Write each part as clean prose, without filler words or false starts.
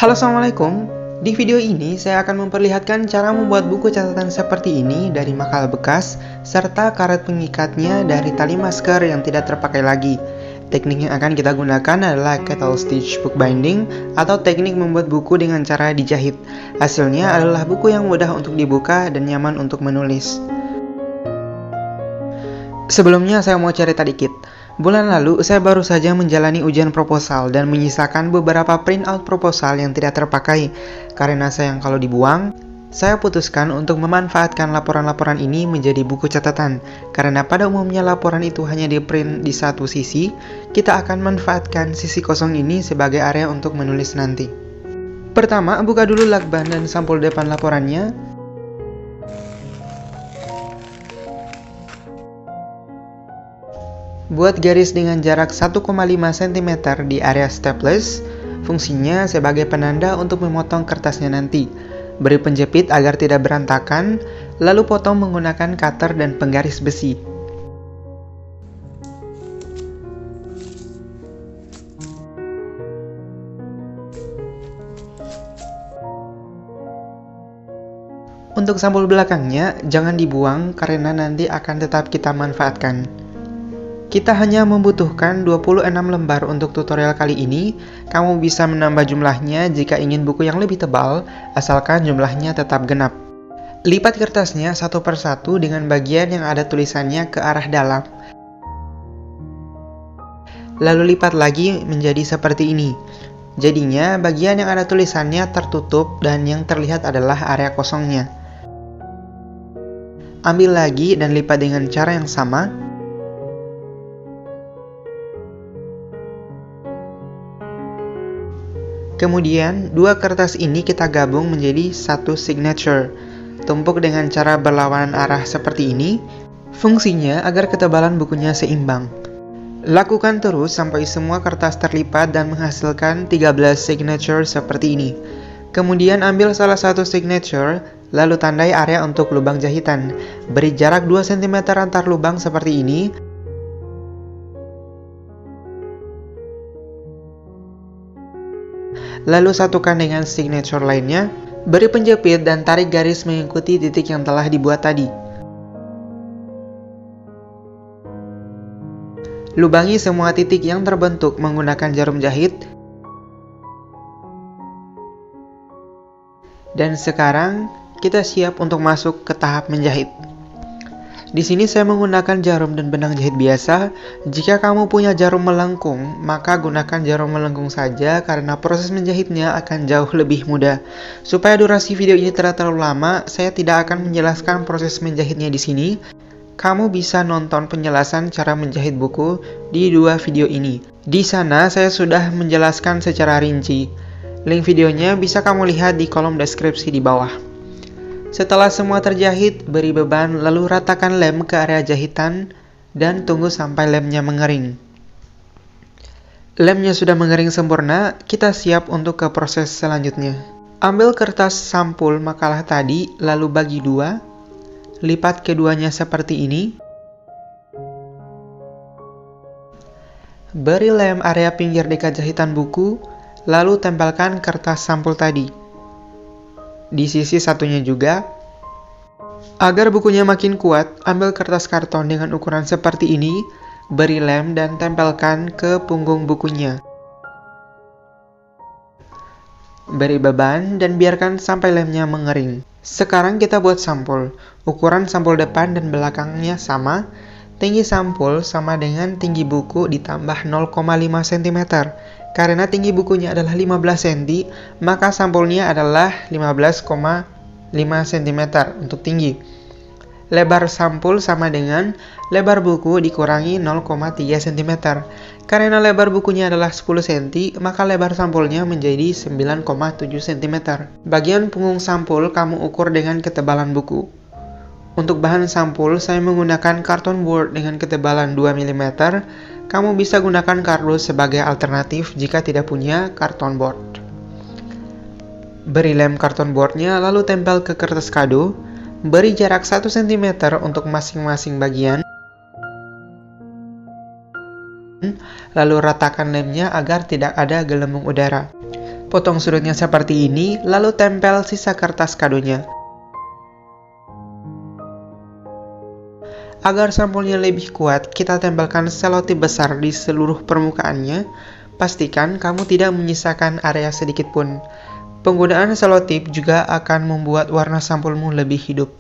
Halo, assalamualaikum. Di video ini saya akan memperlihatkan cara membuat buku catatan seperti ini dari makal bekas serta karet pengikatnya dari tali masker yang tidak terpakai lagi. Teknik yang akan kita gunakan adalah kettle stitch bookbinding atau teknik membuat buku dengan cara dijahit. Hasilnya adalah buku yang mudah untuk dibuka dan nyaman untuk menulis. Sebelumnya saya mau cerita dikit. Bulan lalu, saya baru saja menjalani ujian proposal dan menyisakan beberapa printout proposal yang tidak terpakai. Karena sayang kalau dibuang, saya putuskan untuk memanfaatkan laporan-laporan ini menjadi buku catatan. Karena pada umumnya laporan itu hanya di-print di satu sisi, kita akan manfaatkan sisi kosong ini sebagai area untuk menulis nanti. Pertama, buka dulu lakban dan sampul depan laporannya. Buat garis dengan jarak 1,5 cm di area staples, fungsinya sebagai penanda untuk memotong kertasnya nanti. Beri penjepit agar tidak berantakan, lalu potong menggunakan cutter dan penggaris besi. Untuk sampul belakangnya, jangan dibuang karena nanti akan tetap kita manfaatkan. Kita hanya membutuhkan 26 lembar untuk tutorial kali ini. Kamu bisa menambah jumlahnya jika ingin buku yang lebih tebal, asalkan jumlahnya tetap genap. Lipat kertasnya satu persatu dengan bagian yang ada tulisannya ke arah dalam. Lalu lipat lagi menjadi seperti ini. Jadinya bagian yang ada tulisannya tertutup dan yang terlihat adalah area kosongnya. Ambil lagi dan lipat dengan cara yang sama. Kemudian, dua kertas ini kita gabung menjadi satu signature. Tumpuk dengan cara berlawanan arah seperti ini. Fungsinya agar ketebalan bukunya seimbang. Lakukan terus sampai semua kertas terlipat dan menghasilkan 13 signature seperti ini. Kemudian ambil salah satu signature, lalu tandai area untuk lubang jahitan. Beri jarak 2 cm antar lubang seperti ini. Lalu satukan dengan signature lainnya, beri penjepit dan tarik garis mengikuti titik yang telah dibuat tadi. Lubangi semua titik yang terbentuk menggunakan jarum jahit. Dan sekarang, kita siap untuk masuk ke tahap menjahit. Di sini saya menggunakan jarum dan benang jahit biasa. Jika kamu punya jarum melengkung, maka gunakan jarum melengkung saja karena proses menjahitnya akan jauh lebih mudah. Supaya durasi video ini tidak terlalu lama, saya tidak akan menjelaskan proses menjahitnya di sini. Kamu bisa nonton penjelasan cara menjahit buku di dua video ini. Di sana saya sudah menjelaskan secara rinci. Link videonya bisa kamu lihat di kolom deskripsi di bawah. Setelah semua terjahit, beri beban lalu ratakan lem ke area jahitan dan tunggu sampai lemnya mengering. Lemnya sudah mengering sempurna, kita siap untuk ke proses selanjutnya. Ambil kertas sampul makalah tadi, lalu bagi dua, lipat keduanya seperti ini. Beri lem area pinggir dekat jahitan buku, lalu tempelkan kertas sampul tadi. Di sisi satunya juga. Agar bukunya makin kuat, ambil kertas karton dengan ukuran seperti ini, beri lem dan tempelkan ke punggung bukunya. Beri beban dan biarkan sampai lemnya mengering. Sekarang kita buat sampul. Ukuran sampul depan dan belakangnya sama. Tinggi sampul sama dengan tinggi buku ditambah 0,5 cm. Karena tinggi bukunya adalah 15 cm, maka sampulnya adalah 15,5 cm untuk tinggi. Lebar sampul sama dengan lebar buku dikurangi 0,3 cm. Karena lebar bukunya adalah 10 cm, maka lebar sampulnya menjadi 9,7 cm. Bagian punggung sampul kamu ukur dengan ketebalan buku. Untuk bahan sampul, saya menggunakan karton board dengan ketebalan 2 mm. Kamu bisa gunakan kardus sebagai alternatif jika tidak punya karton board. Beri lem karton boardnya lalu tempel ke kertas kado. Beri jarak 1 cm untuk masing-masing bagian. Lalu ratakan lemnya agar tidak ada gelembung udara. Potong sudutnya seperti ini, lalu tempel sisa kertas kadonya. Agar sampulnya lebih kuat, kita tempelkan selotip besar di seluruh permukaannya. Pastikan kamu tidak menyisakan area sedikit pun. Penggunaan selotip juga akan membuat warna sampulmu lebih hidup.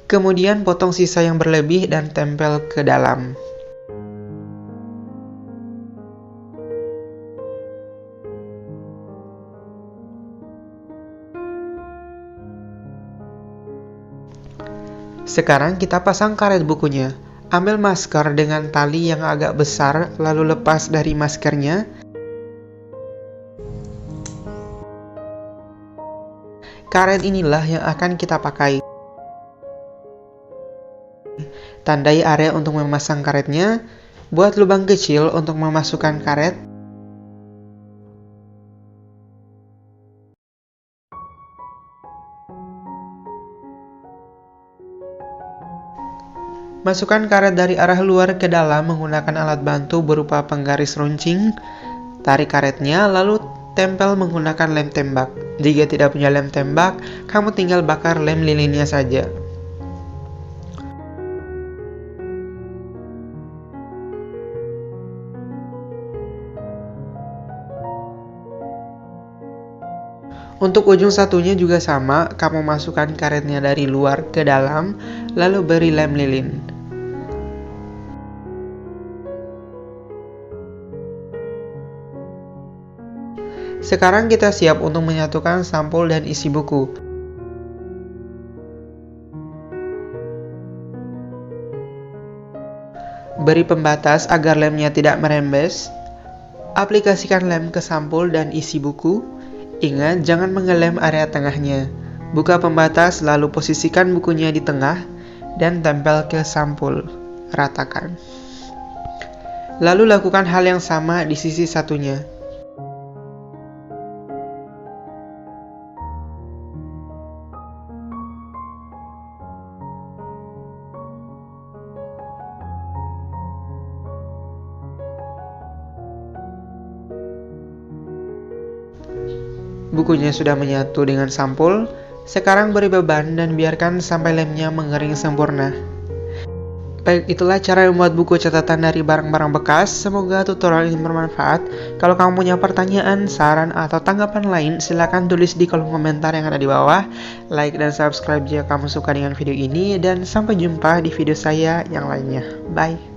Kemudian potong sisa yang berlebih dan tempel ke dalam. Sekarang kita pasang karet bukunya. Ambil masker dengan tali yang agak besar, lalu lepas dari maskernya. Karet inilah yang akan kita pakai. Tandai area untuk memasang karetnya, buat lubang kecil untuk memasukkan karet. Masukkan karet dari arah luar ke dalam menggunakan alat bantu berupa penggaris runcing. Tarik karetnya, lalu tempel menggunakan lem tembak. Jika tidak punya lem tembak, kamu tinggal bakar lem lilinnya saja. Untuk ujung satunya juga sama, kamu masukkan karetnya dari luar ke dalam, lalu beri lem lilin. Sekarang kita siap untuk menyatukan sampul dan isi buku. Beri pembatas agar lemnya tidak merembes. Aplikasikan lem ke sampul dan isi buku. Ingat, jangan mengelem area tengahnya. Buka pembatas, lalu posisikan bukunya di tengah dan tempel ke sampul. Ratakan. Lalu lakukan hal yang sama di sisi satunya. Bukunya sudah menyatu dengan sampul. Sekarang beri beban dan biarkan sampai lemnya mengering sempurna. Baik, itulah cara membuat buku catatan dari barang-barang bekas. Semoga tutorial ini bermanfaat. Kalau kamu punya pertanyaan, saran, atau tanggapan lain, silahkan tulis di kolom komentar yang ada di bawah. Like dan subscribe jika kamu suka dengan video ini. Dan sampai jumpa di video saya yang lainnya. Bye.